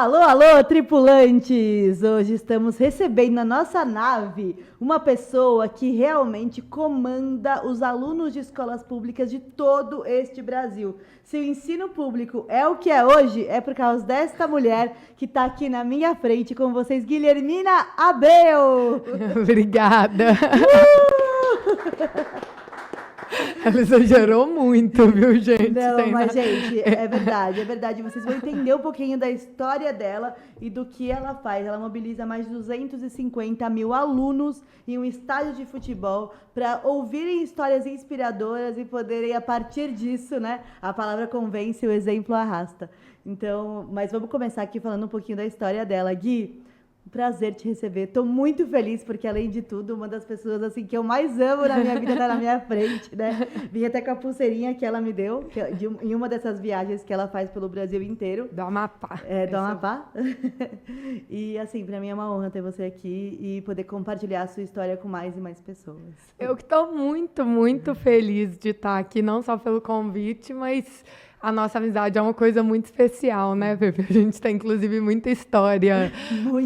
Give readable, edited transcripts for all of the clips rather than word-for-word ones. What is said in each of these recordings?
Alô, alô, tripulantes! Hoje estamos recebendo na nossa nave uma pessoa que realmente comanda os alunos de escolas públicas de todo este Brasil. Se o ensino público é o que é hoje, é por causa desta mulher que está aqui na minha frente com vocês, Guilhermina Abreu! Obrigada. Ela exagerou muito, viu, gente? Não, mas, gente, é verdade, é verdade. Vocês vão entender um pouquinho da história dela e do que ela faz. Ela mobiliza mais de 250 mil alunos em um estádio de futebol para ouvirem histórias inspiradoras e poderem, a partir disso, né? A palavra convence, o exemplo arrasta. Então, mas vamos começar aqui falando um pouquinho da história dela. Gui, prazer te receber. Estou muito feliz porque, além de tudo, uma das pessoas assim que eu mais amo na minha vida está na minha frente, né? Vim até com a pulseirinha que ela me deu, em uma dessas viagens que ela faz pelo Brasil inteiro. Do Amapá. Do Amapá. E, assim, para mim é uma honra ter você aqui e poder compartilhar a sua história com mais e mais pessoas. Eu que estou muito, muito feliz de estar aqui, não só pelo convite, mas a nossa amizade é uma coisa muito especial, né, Pepe? A gente tem, inclusive, muita história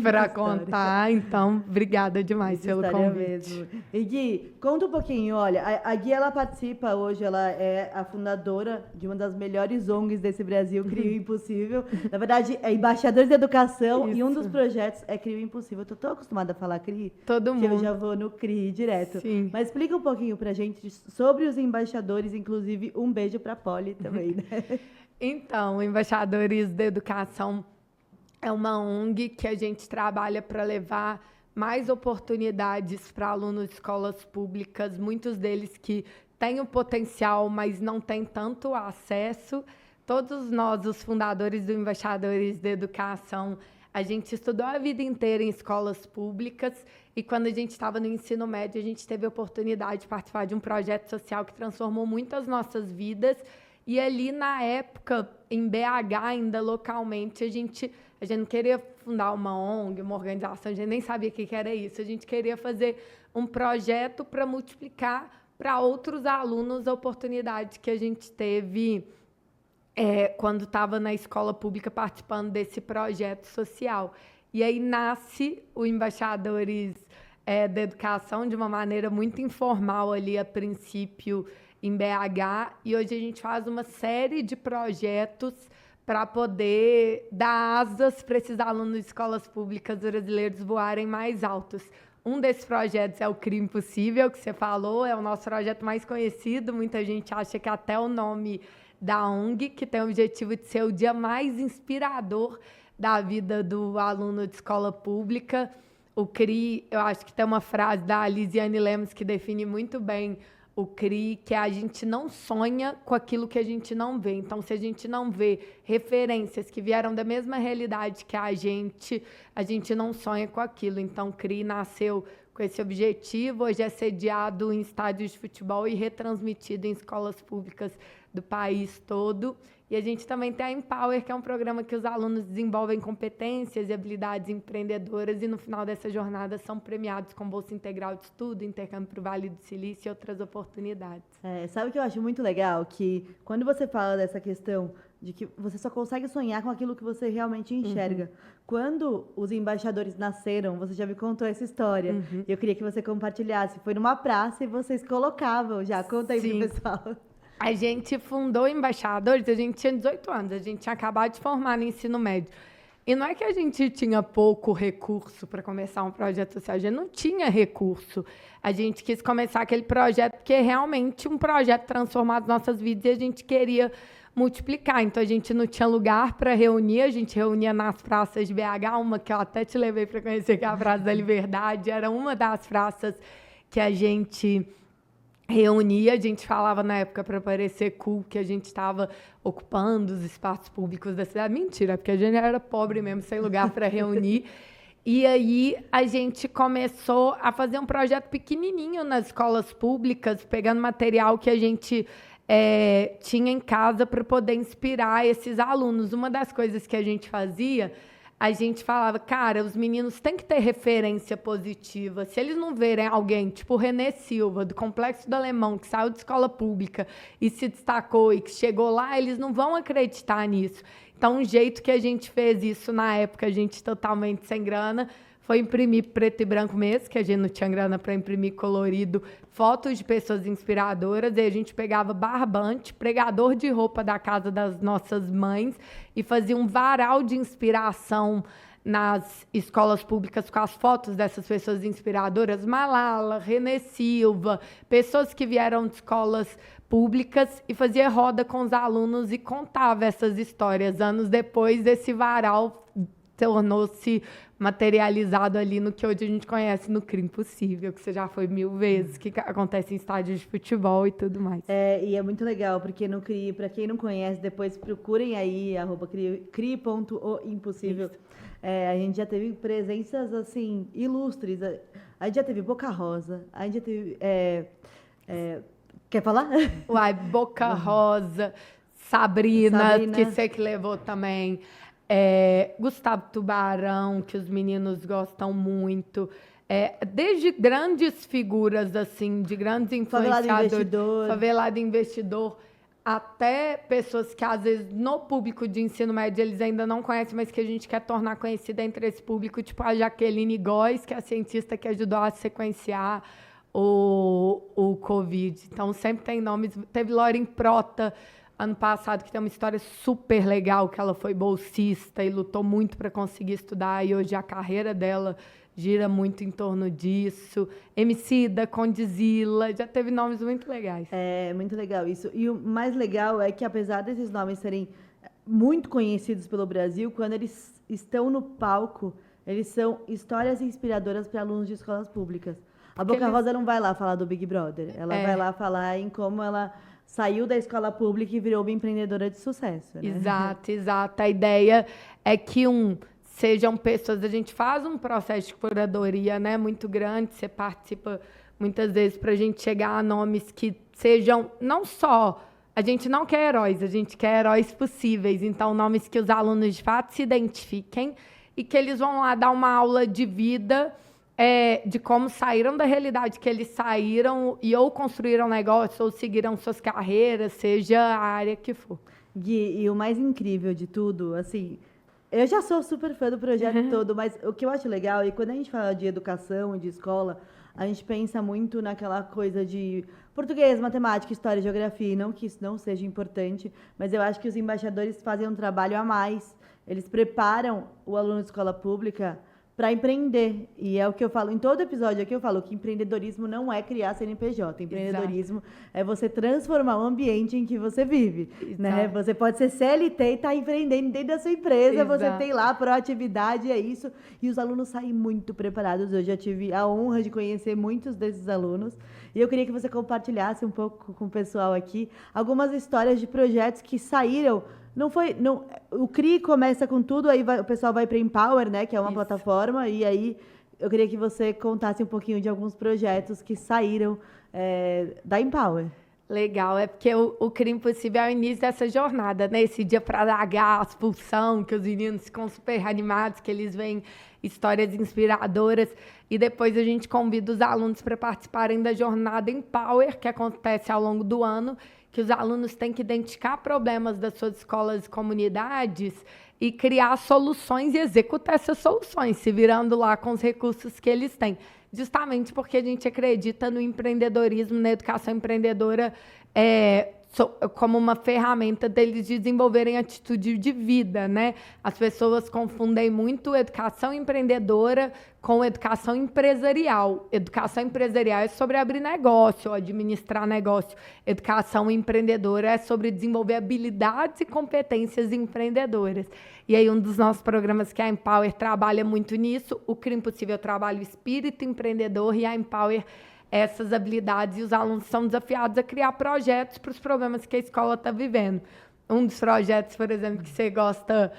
para contar. Então, obrigada demais pelo convite. Mesmo. E Gui, conta um pouquinho. Olha, a Gui, ela participa hoje, ela é a fundadora de uma das melhores ONGs desse Brasil, Crio Impossível. Na verdade, é Embaixadores da Educação. Isso. E um dos projetos é Crio Impossível. Eu tô tão acostumada a falar CRI, todo mundo, que eu já vou no CRI direto. Sim. Mas explica um pouquinho pra gente sobre os embaixadores, inclusive um beijo pra Polly também, né? Então, Embaixadores da Educação é uma ONG que a gente trabalha para levar mais oportunidades para alunos de escolas públicas, muitos deles que têm o potencial, mas não têm tanto acesso. Todos nós, os fundadores do Embaixadores da Educação, a gente estudou a vida inteira em escolas públicas e quando a gente estava no ensino médio, a gente teve a oportunidade de participar de um projeto social que transformou muito as nossas vidas. E ali, na época, em BH, ainda localmente, a gente não queria fundar uma ONG, uma organização, a gente nem sabia o que era isso. A gente queria fazer um projeto para multiplicar para outros alunos a oportunidade que a gente teve quando estava na escola pública participando desse projeto social. E aí nasce o Embaixadores da Educação de uma maneira muito informal ali, a princípio, em BH, e hoje a gente faz uma série de projetos para poder dar asas para esses alunos de escolas públicas brasileiros voarem mais altos. Um desses projetos é o Crio Impossível, que você falou, é o nosso projeto mais conhecido, muita gente acha que até o nome da ONG, que tem o objetivo de ser o dia mais inspirador da vida do aluno de escola pública. O CRI, eu acho que tem uma frase da Lisiane Lemos que define muito bem o CRI, que a gente não sonha com aquilo que a gente não vê. Então, se a gente não vê referências que vieram da mesma realidade que a gente não sonha com aquilo. Então, o CRI nasceu com esse objetivo, hoje é sediado em estádios de futebol e retransmitido em escolas públicas do país todo. E a gente também tem a Empower, que é um programa que os alunos desenvolvem competências e habilidades empreendedoras e no final dessa jornada são premiados com bolsa integral de estudo, intercâmbio para o Vale do Silício e outras oportunidades. Sabe o que eu acho muito legal? Que quando você fala dessa questão de que você só consegue sonhar com aquilo que você realmente enxerga. Quando os embaixadores nasceram, você já me contou essa história. Eu queria que você compartilhasse. Foi numa praça e vocês colocavam já. Conta aí pro pessoal. A gente fundou Embaixadores, a gente tinha 18 anos, a gente tinha acabado de formar no ensino médio. E não é que a gente tinha pouco recurso para começar um projeto social, a gente não tinha recurso. A gente quis começar aquele projeto porque é realmente um projeto transformar as nossas vidas e a gente queria multiplicar. Então, a gente não tinha lugar para reunir, a gente reunia nas praças de BH, uma que eu até te levei para conhecer, que é a Praça da Liberdade, era uma das praças que a gente reunia, a gente falava na época para parecer cool que a gente estava ocupando os espaços públicos da cidade. Mentira, porque a gente era pobre mesmo, sem lugar para reunir. E aí a gente começou a fazer um projeto pequenininho nas escolas públicas, pegando material que a gente tinha em casa para poder inspirar esses alunos. Uma das coisas que a gente fazia, a gente falava, cara, os meninos têm que ter referência positiva. Se eles não verem alguém, tipo o René Silva, do Complexo do Alemão, que saiu de escola pública e se destacou e que chegou lá, eles não vão acreditar nisso. Então, um jeito que a gente fez isso na época, a gente totalmente sem grana, foi imprimir preto e branco mesmo, que a gente não tinha grana para imprimir colorido, fotos de pessoas inspiradoras, e a gente pegava barbante, pregador de roupa da casa das nossas mães e fazia um varal de inspiração nas escolas públicas com as fotos dessas pessoas inspiradoras, Malala, Renê Silva, pessoas que vieram de escolas públicas, e fazia roda com os alunos e contava essas histórias. Anos depois, esse varal tornou-se materializado ali no que hoje a gente conhece no CRI Impossível, que você já foi 1000 vezes, que acontece em estádios de futebol e tudo mais. E é muito legal, porque no CRI, para quem não conhece, depois procurem aí, @cri.oimpossível. A gente já teve presenças, assim, ilustres. A gente já teve Boca Rosa, a gente já teve... quer falar? Uai, Boca Rosa, Sabrina, que sei que levou também... Gustavo Tubarão, que os meninos gostam muito, desde grandes figuras, assim, de grandes influenciadores, Favelado Investidor, até pessoas que, às vezes, no público de ensino médio, eles ainda não conhecem, mas que a gente quer tornar conhecida entre esse público, tipo a Jaqueline Góes, que é a cientista que ajudou a sequenciar o Covid. Então, sempre tem nomes. Teve Lauren Prota, ano passado, que tem uma história super legal, que ela foi bolsista e lutou muito para conseguir estudar, e hoje a carreira dela gira muito em torno disso. Emicida, Condizila, já teve nomes muito legais. Muito legal isso. E o mais legal é que, apesar desses nomes serem muito conhecidos pelo Brasil, quando eles estão no palco, eles são histórias inspiradoras para alunos de escolas públicas. A Boca Rosa não vai lá falar do Big Brother, ela vai lá falar em como ela saiu da escola pública e virou uma empreendedora de sucesso. Né? Exato. A ideia é que sejam pessoas... A gente faz um processo de curadoria, né, muito grande, você participa muitas vezes para a gente chegar a nomes que sejam não só... A gente não quer heróis, a gente quer heróis possíveis. Então, nomes que os alunos, de fato, se identifiquem e que eles vão lá dar uma aula de vida... de como saíram da realidade que eles saíram e ou construíram negócio ou seguiram suas carreiras, seja a área que for. Gui, e o mais incrível de tudo, assim, eu já sou super fã do projeto todo, mas o que eu acho legal, e quando a gente fala de educação e de escola, a gente pensa muito naquela coisa de português, matemática, história, geografia, e não que isso não seja importante, mas eu acho que os embaixadores fazem um trabalho a mais. Eles preparam o aluno de escola pública para empreender. E é o que eu falo em todo episódio aqui, eu falo que empreendedorismo não é criar CNPJ. Empreendedorismo é você transformar o ambiente em que você vive. Né? Você pode ser CLT e estar empreendendo dentro da sua empresa, você tem lá proatividade, é isso. E os alunos saem muito preparados. Eu já tive a honra de conhecer muitos desses alunos. E eu queria que você compartilhasse um pouco com o pessoal aqui algumas histórias de projetos que saíram. O CRI começa com tudo, aí o pessoal vai para Empower, né, que é uma plataforma, e aí eu queria que você contasse um pouquinho de alguns projetos que saíram da Empower. Legal, é porque o CRI Impossível é o início dessa jornada, né? Esse dia para largar a expulsão, que os meninos ficam super animados, que eles veem histórias inspiradoras, e depois a gente convida os alunos para participarem da jornada Empower, que acontece ao longo do ano, que os alunos têm que identificar problemas das suas escolas e comunidades e criar soluções e executar essas soluções, se virando lá com os recursos que eles têm. Justamente porque a gente acredita no empreendedorismo, na educação empreendedora, como uma ferramenta deles desenvolverem atitude de vida, né? As pessoas confundem muito educação empreendedora com educação empresarial. Educação empresarial é sobre abrir negócio, administrar negócio. Educação empreendedora é sobre desenvolver habilidades e competências empreendedoras. E aí um dos nossos programas, que é a Empower, trabalha muito nisso. O CRI Impossível trabalha o espírito empreendedor, e a Empower essas habilidades, e os alunos são desafiados a criar projetos para os problemas que a escola está vivendo. Um dos projetos, por exemplo, que você gosta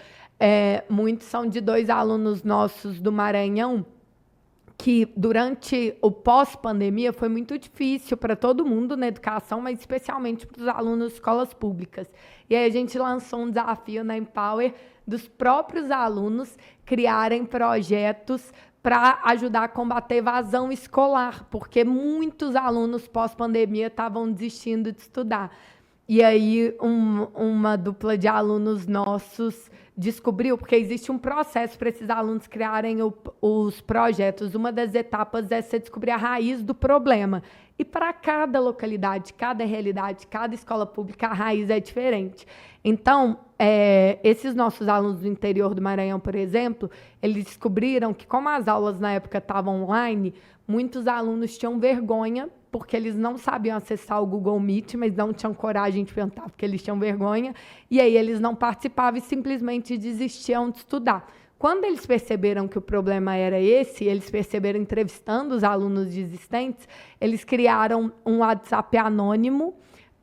muito, são de 2 alunos nossos do Maranhão, que durante o pós-pandemia foi muito difícil para todo mundo na educação, mas especialmente para os alunos de escolas públicas. E aí a gente lançou um desafio na Empower dos próprios alunos criarem projetos para ajudar a combater evasão escolar, porque muitos alunos pós-pandemia estavam desistindo de estudar. E aí uma dupla de alunos nossos descobriu, porque existe um processo para esses alunos criarem os projetos. Uma das etapas é você descobrir a raiz do problema. E para cada localidade, cada realidade, cada escola pública, a raiz é diferente. Então, esses nossos alunos do interior do Maranhão, por exemplo, eles descobriram que, como as aulas na época estavam online, muitos alunos tinham vergonha, porque eles não sabiam acessar o Google Meet, mas não tinham coragem de perguntar, porque eles tinham vergonha, e aí eles não participavam e simplesmente desistiam de estudar. Quando eles perceberam que o problema era esse, eles perceberam entrevistando os alunos desistentes, eles criaram um WhatsApp anônimo,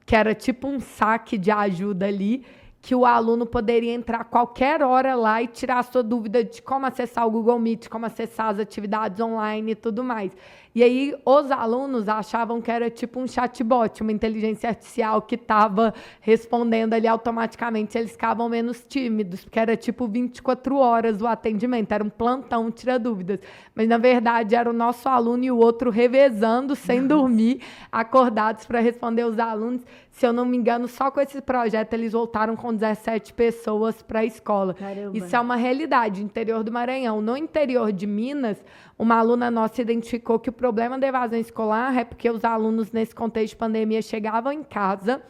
que era tipo um saque de ajuda ali, que o aluno poderia entrar a qualquer hora lá e tirar a sua dúvida de como acessar o Google Meet, como acessar as atividades online e tudo mais. E aí os alunos achavam que era tipo um chatbot, uma inteligência artificial que estava respondendo ali automaticamente. Eles ficavam menos tímidos, porque era tipo 24 horas o atendimento, era um plantão, tira dúvidas. Mas, na verdade, era o nosso aluno e o outro revezando, sem dormir, acordados para responder os alunos. Se eu não me engano, só com esse projeto eles voltaram com 17 pessoas para a escola. Caramba. Isso é uma realidade, interior do Maranhão. No interior de Minas, uma aluna nossa identificou que o problema da evasão escolar é porque os alunos, nesse contexto de pandemia, chegavam em casa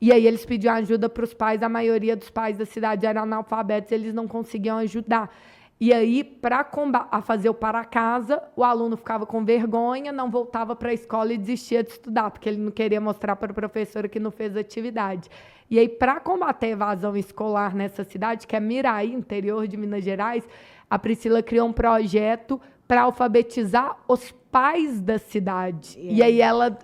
e aí eles pediam ajuda para os pais. A maioria dos pais da cidade eram analfabetos, eles não conseguiam ajudar. E aí, para fazer o para casa, o aluno ficava com vergonha, não voltava para a escola e desistia de estudar, porque ele não queria mostrar para a professora que não fez atividade. E aí, para combater a evasão escolar nessa cidade, que é Miraí, interior de Minas Gerais, a Priscila criou um projeto para alfabetizar os pais da cidade. E aí ela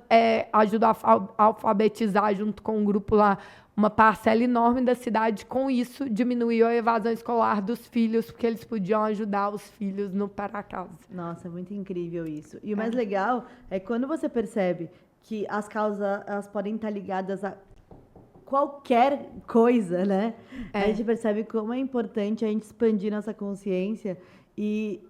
ajudou a alfabetizar, junto com um grupo lá, uma parcela enorme da cidade. Com isso, diminuiu a evasão escolar dos filhos, porque eles podiam ajudar os filhos no para casa. Nossa, muito incrível isso. E o mais legal é quando você percebe que as causas elas podem estar ligadas a qualquer coisa, né? A gente percebe como é importante a gente expandir nossa consciência e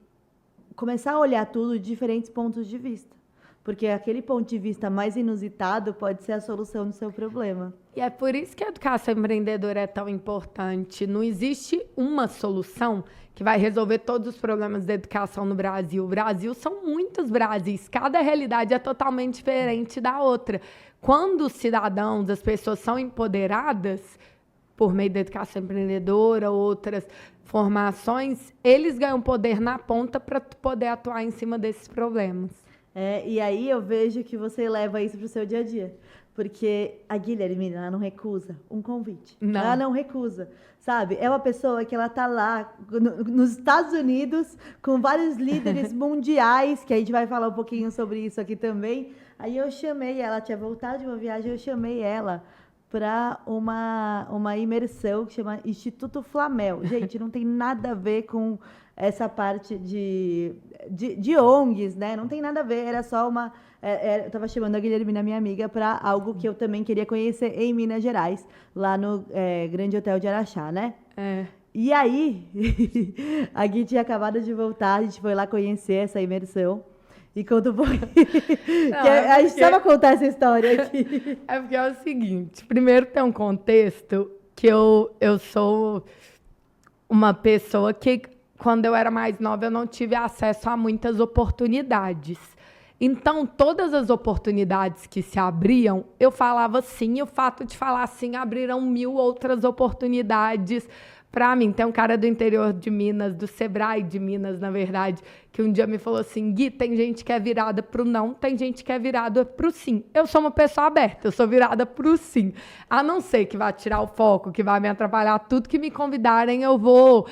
começar a olhar tudo de diferentes pontos de vista. Porque aquele ponto de vista mais inusitado pode ser a solução do seu problema. E é por isso que a educação empreendedora é tão importante. Não existe uma solução que vai resolver todos os problemas da educação no Brasil. O Brasil são muitos Brasis. Cada realidade é totalmente diferente da outra. Quando os cidadãos, as pessoas são empoderadas por meio da educação empreendedora, outras formações, eles ganham poder na ponta para poder atuar em cima desses problemas. E aí eu vejo que você leva isso para o seu dia a dia. Porque a Guilherme, ela não recusa um convite. Não. Ela não recusa, sabe? É uma pessoa que ela tá lá nos Estados Unidos com vários líderes mundiais, que a gente vai falar um pouquinho sobre isso aqui também. Aí eu chamei ela, tinha voltado de uma viagem, eu chamei ela para uma imersão que chama Instituto Flamel. Gente, não tem nada a ver com essa parte de ONGs, né? Não tem nada a ver, era só uma... eu estava chamando a Guilhermina, minha amiga, para algo que eu também queria conhecer em Minas Gerais, lá no Grande Hotel de Araxá, né? E aí, a Gui tinha acabado de voltar, a gente foi lá conhecer essa imersão. E conta um pouquinho. A gente precisava contar essa história aqui. É porque é o seguinte, primeiro tem um contexto que eu sou uma pessoa que, quando eu era mais nova, eu não tive acesso a muitas oportunidades. Então, todas as oportunidades que se abriam, eu falava sim, e o fato de falar sim abriram 1000 outras oportunidades para mim. Tem um cara do interior de Minas, do Sebrae de Minas, na verdade, que um dia me falou assim: Gui, tem gente que é virada pro não, tem gente que é virada pro sim. Eu sou uma pessoa aberta, eu sou virada pro sim. A não ser que vá tirar o foco, que vai me atrapalhar, tudo que me convidarem eu vou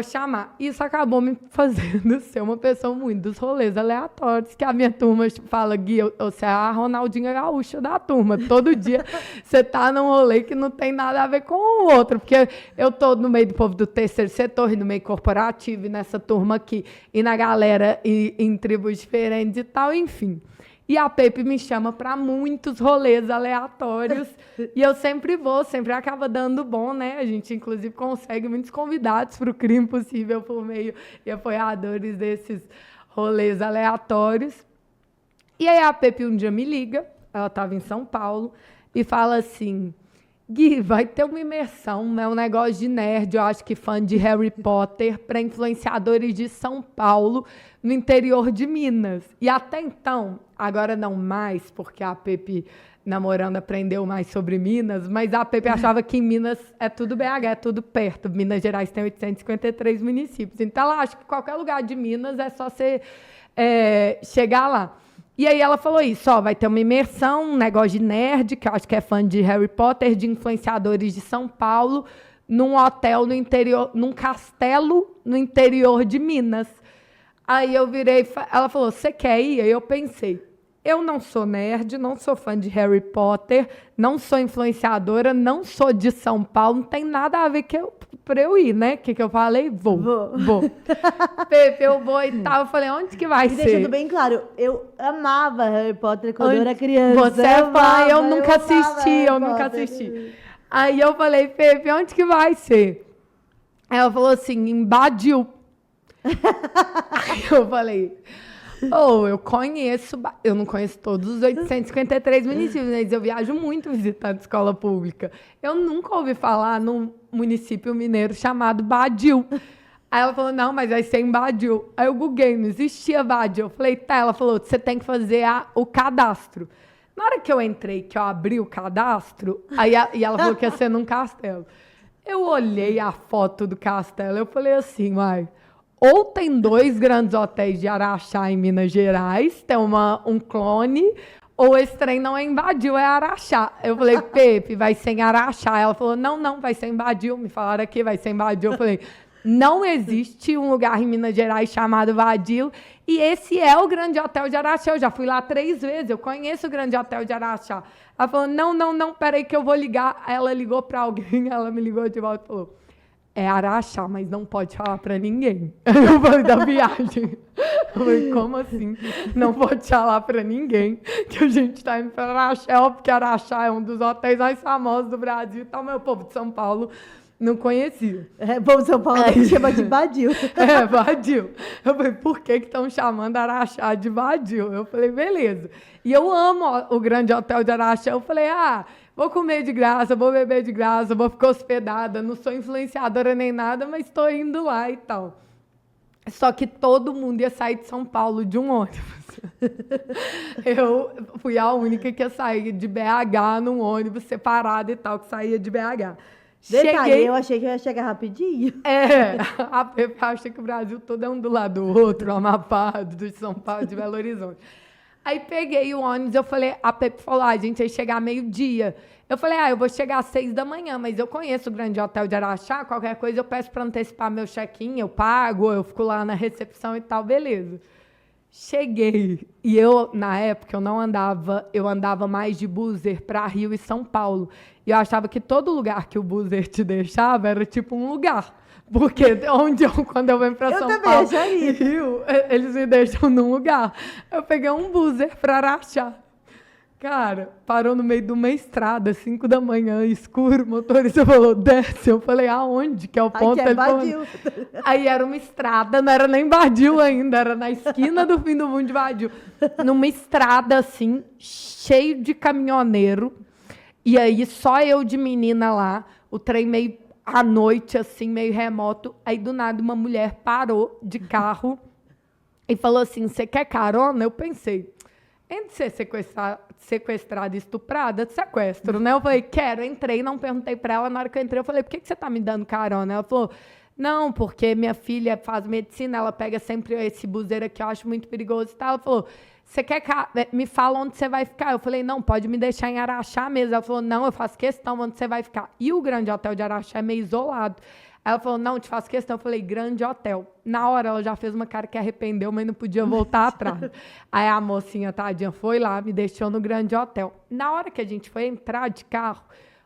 chamar. Isso acabou me fazendo ser uma pessoa muito dos rolês aleatórios, que a minha turma fala: Gui, você é a Ronaldinha Gaúcha da turma. Todo dia você tá num rolê que não tem nada a ver com o outro, porque eu tô no meio do povo do terceiro setor e no meio corporativo, e nessa turma aqui, e na galera em tribos diferentes e tal, enfim. E a Pepe me chama para muitos rolês aleatórios e eu sempre vou, sempre acaba dando bom, né? A gente, inclusive, consegue muitos convidados para o Crime Possível por meio de apoiadores desses rolês aleatórios. E aí a Pepe um dia me liga, ela estava em São Paulo, e fala assim: Gui, vai ter uma imersão, é um negócio de nerd, eu acho que fã de Harry Potter, para influenciadores de São Paulo, no interior de Minas. E até então, agora não mais, porque a Pepe, namorando, aprendeu mais sobre Minas, mas a Pepe achava que em Minas é tudo BH, é tudo perto. Minas Gerais tem 853 municípios. Então, ela acha que qualquer lugar de Minas é só você chegar lá. E aí ela falou isso, ó, vai ter uma imersão, um negócio de nerd, que eu acho que é fã de Harry Potter, de influenciadores de São Paulo, num hotel no interior, num castelo no interior de Minas. Aí eu virei, ela falou, você quer ir? Aí eu pensei, eu não sou nerd, não sou fã de Harry Potter, não sou influenciadora, não sou de São Paulo, não tem nada a ver para eu ir, né? O que eu falei? Vou. Pepe, eu vou e tal. Eu falei, onde que vai ser? Deixando bem claro, eu amava Harry Potter quando eu era criança. Você é fã, eu nunca assisti. Aí eu falei, Pepe, onde que vai ser? Aí ela falou assim, em Badil. Aí eu falei... eu não conheço todos os 853 municípios, mas eu viajo muito visitando escola pública. Eu nunca ouvi falar num município mineiro chamado Badil. Aí ela falou, não, mas vai ser em Badil. Aí eu googlei, não existia Badil. Eu falei, tá, ela falou, você tem que fazer o cadastro. Na hora que eu entrei, que eu abri o cadastro, e ela falou que ia ser num castelo. Eu olhei a foto do castelo, eu falei assim, uai... Ou tem 2 grandes hotéis de Araxá em Minas Gerais, tem um clone, ou esse trem não é em Badil, é Araxá. Eu falei, Pepe, vai ser em Araxá. Ela falou, não, vai ser em Badil. Me falaram aqui, vai ser em Badil. Eu falei, não existe um lugar em Minas Gerais chamado Badil, e esse é o Grande Hotel de Araxá. Eu já fui lá 3 vezes, eu conheço o Grande Hotel de Araxá. Ela falou, não, peraí que eu vou ligar. Ela ligou para alguém, ela me ligou de volta e falou, é Araxá, mas não pode falar pra ninguém. Eu falei da viagem. Eu falei, como assim? Não pode falar pra ninguém que a gente tá indo pra Araxá, porque Araxá é um dos hotéis mais famosos do Brasil e tal, mas o povo de São Paulo não conhecia. O povo de São Paulo chama de Badil. Badil. Eu falei, por que estão chamando Araxá de Badil? Eu falei, beleza. E eu amo o Grande Hotel de Araxá. Eu falei, vou comer de graça, vou beber de graça, vou ficar hospedada, não sou influenciadora nem nada, mas estou indo lá e tal. Só que todo mundo ia sair de São Paulo de um ônibus. Eu fui a única que ia sair de BH num ônibus separado e tal, que saía de BH. Detalhe, eu achei que eu ia chegar rapidinho. A Pepe acha que o Brasil todo é um do lado do outro, Amapá, de São Paulo, de Belo Horizonte. Aí peguei o ônibus, a Pepe falou, a gente ia chegar meio-dia. Eu falei, eu vou chegar às 6 da manhã, mas eu conheço o Grande Hotel de Araxá, qualquer coisa eu peço para antecipar meu check-in, eu pago, eu fico lá na recepção e tal, beleza. Cheguei, e eu, na época, eu andava mais de buzzer para Rio e São Paulo, e eu achava que todo lugar que o buzzer te deixava era tipo um lugar. Porque quando eu venho para São Paulo e Rio, eles me deixam num lugar. Eu peguei um buzzer para Araxá. Cara, parou no meio de uma estrada, 5 da manhã, escuro, o motorista falou, desce. Eu falei, aonde? Que é o ponto? Aqui é Badil. Aí era uma estrada, não era nem Badil ainda, era na esquina do fim do mundo de Badil. Numa estrada, assim, cheio de caminhoneiro. E aí, só eu de menina lá, o trem meio à noite, assim, meio remoto. Aí, do nada, uma mulher parou de carro e falou assim, você quer carona? Eu pensei, entre ser sequestrada e estuprada, sequestro, né? Eu falei, quero. Entrei, não perguntei para ela. Na hora que eu entrei, eu falei, por que você tá me dando carona? Ela falou, não, porque minha filha faz medicina, ela pega sempre esse buzeiro aqui, eu acho muito perigoso e tal. Ela falou, você quer me fala onde você vai ficar? Eu falei, não, pode me deixar em Araxá mesmo. Ela falou, não, eu faço questão onde você vai ficar. E o Grande Hotel de Araxá é meio isolado. Ela falou, não, te faço questão. Eu falei, Grande Hotel. Na hora, ela já fez uma cara que arrependeu, mas não podia voltar atrás. Aí a mocinha, tadinha, foi lá, me deixou no Grande Hotel. Na hora que a gente foi entrar de carro,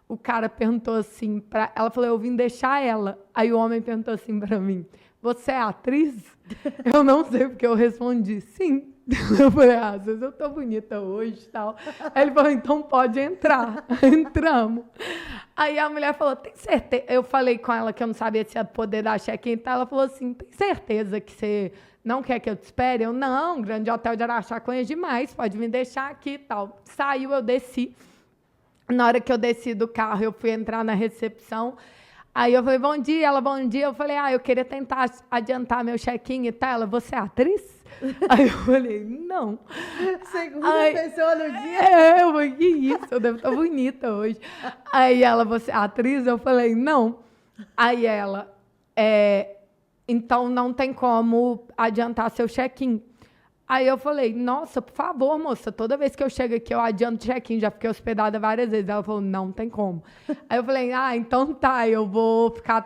o cara perguntou assim, ela falou, eu vim deixar ela. Aí o homem perguntou assim para mim, você é atriz? Eu não sei, porque eu respondi, sim. Eu falei, às vezes eu tô bonita hoje e tal. Aí ele falou, então pode entrar. Entramos. Aí a mulher falou, tem certeza? Eu falei com ela que eu não sabia se ia poder dar check-in e tal. Ela falou assim, tem certeza que você não quer que eu te espere? Eu, não, Grande Hotel de Araxá conheço demais, pode me deixar aqui e tal. Saiu, eu desci. Na hora que eu desci do carro, eu fui entrar na recepção. Aí eu falei, bom dia. Ela, bom dia. Eu falei, eu queria tentar adiantar meu check-in e tal. Ela, você é atriz? Aí eu falei, não. Segunda pessoa no dia. Eu falei, que isso? Eu devo estar bonita hoje. Aí ela, você é atriz? Eu falei, não. Aí ela, então não tem como adiantar seu check-in. Aí eu falei, nossa, por favor, moça, toda vez que eu chego aqui eu adianto check-in, já fiquei hospedada várias vezes. Ela falou, não tem como. Aí eu falei, então tá, eu vou ficar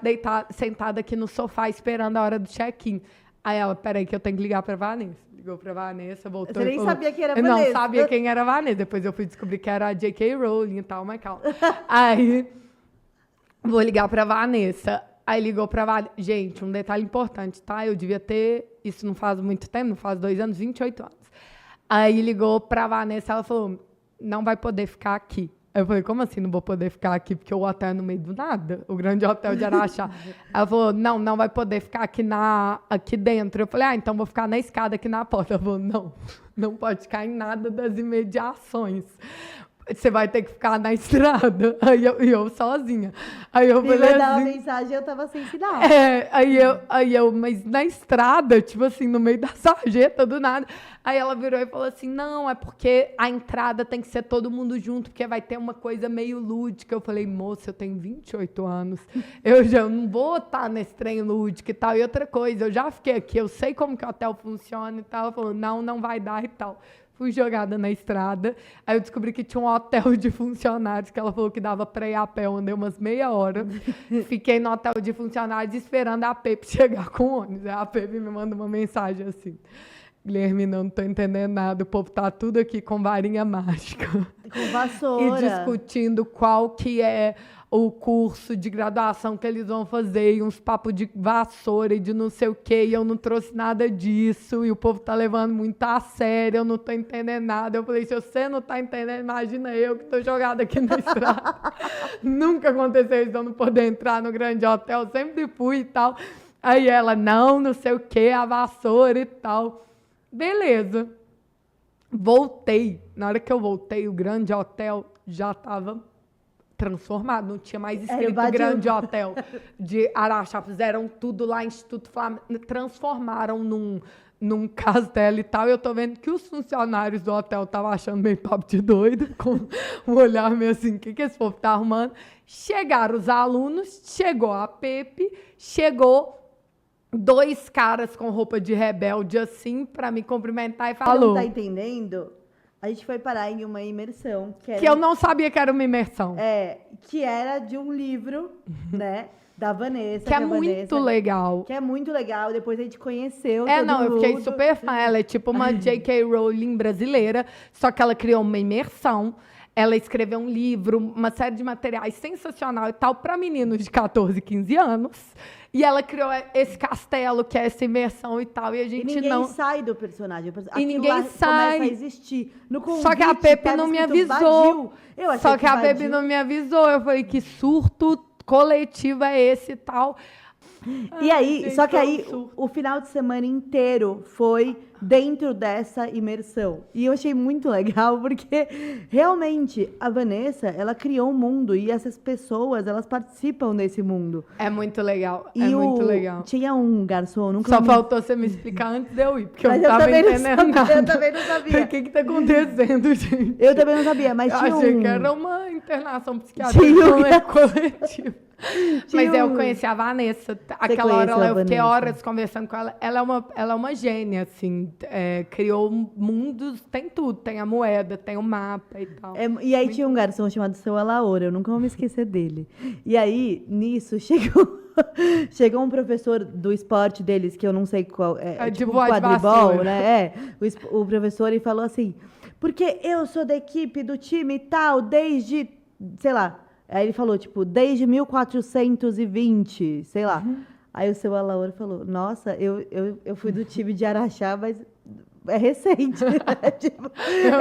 sentada aqui no sofá esperando a hora do check-in. Aí ela, peraí que eu tenho que ligar pra Vanessa. Ligou pra Vanessa, voltou. Você nem sabia quem era a Vanessa. Vanessa. Eu não sabia quem era a Vanessa. Depois eu fui descobrir que era a J.K. Rowling e tal, mas calma. Aí, vou ligar pra Vanessa. Aí ligou pra Vanessa. Gente, um detalhe importante, tá? Eu devia ter, isso não faz muito tempo, não faz 2 anos, 28 anos. Aí ligou pra Vanessa, ela falou, não vai poder ficar aqui. Aí eu falei, como assim não vou poder ficar aqui? Porque o hotel é no meio do nada, o grande hotel de Araxá. Ela falou, não vai poder ficar aqui dentro. Eu falei, então vou ficar na escada aqui na porta. Ela falou, não pode ficar em nada das imediações. Você vai ter que ficar na estrada. Aí eu sozinha. Aí eu falei assim... uma mensagem, eu tava sem sinal. Aí eu, mas na estrada, tipo assim, no meio da sarjeta, do nada. Aí ela virou e falou assim, não, é porque a entrada tem que ser todo mundo junto, porque vai ter uma coisa meio lúdica. Eu falei, moça, eu tenho 28 anos. Eu já não vou estar nesse trem lúdico e tal. E outra coisa, eu já fiquei aqui, eu sei como que o hotel funciona e tal. Ela falou, não vai dar e tal. Fui jogada na estrada. Aí eu descobri que tinha um hotel de funcionários que ela falou que dava pra ir a pé. Eu andei umas meia hora. Fiquei no hotel de funcionários esperando a Pepe chegar com o ônibus. Aí a Pepe me manda uma mensagem assim. Guilherme, não tô entendendo nada. O povo tá tudo aqui com varinha mágica. Com vassoura. E discutindo qual que é o curso de graduação que eles vão fazer, e uns papos de vassoura e de não sei o quê, e eu não trouxe nada disso, e o povo tá levando muito a sério, eu não tô entendendo nada. Eu falei, se você não tá entendendo, imagina eu que tô jogada aqui na estrada. Nunca aconteceu isso, eu não poder entrar no grande hotel, sempre fui e tal. Aí ela, não sei o quê, a vassoura e tal. Beleza. Voltei. Na hora que eu voltei, o grande hotel já estava transformado, não tinha mais escrito grande hotel de Araxá, fizeram tudo lá, Instituto Flamengo, transformaram num castelo e tal, e eu tô vendo que os funcionários do hotel estavam achando meio papo de doido, com um olhar meio assim, o que esse povo tá arrumando? Chegaram os alunos, chegou a Pepe, chegou 2 caras com roupa de rebelde assim, pra me cumprimentar e falou... Não tá entendendo? A gente foi parar em uma imersão. Que eu não sabia que era uma imersão. Que era de um livro, né? Da Vanessa. Que é muito legal. Que é muito legal. Depois a gente conheceu eu fiquei super fã. Ela é tipo uma J.K. Rowling brasileira, só que ela criou uma imersão. Ela escreveu um livro, uma série de materiais sensacional e tal, para meninos de 14, 15 anos. E ela criou esse castelo, que é essa imersão e tal, e a gente ninguém sai do personagem. E ninguém sai. Começa a existir. No convite, só que a Pepe não me avisou. Só que a Pepe não me avisou. Eu falei, que surto coletivo é esse e tal? E aí, só que aí, o final de semana inteiro foi dentro dessa imersão. E eu achei muito legal, porque realmente a Vanessa, ela criou um mundo e essas pessoas, elas participam desse mundo. É muito legal, muito legal. Tinha um garçom... Só faltou você me explicar antes de eu ir, porque eu não tava entendendo nada. Eu também não sabia. O que tá acontecendo, gente? Eu também não sabia, mas tinha achei que era uma internação psiquiátrica coletiva. Mas eu conheci a Vanessa. Aquela hora eu fiquei horas conversando com ela. Ela é uma gênia, assim. Criou mundos, tem tudo. Tem a moeda, tem o mapa e tal. E aí tinha um garçom chamado Seu Alaoura, eu nunca vou me esquecer dele. E aí, nisso, chegou um professor do esporte deles, que eu não sei qual... tipo quadribol, né? O professor, e falou assim, porque eu sou da equipe, do time e tal, desde, sei lá... Aí ele falou, tipo, desde 1420, sei lá. Aí o Seu Alaoura falou, nossa, eu fui do time de Araxá, mas é recente. Tipo,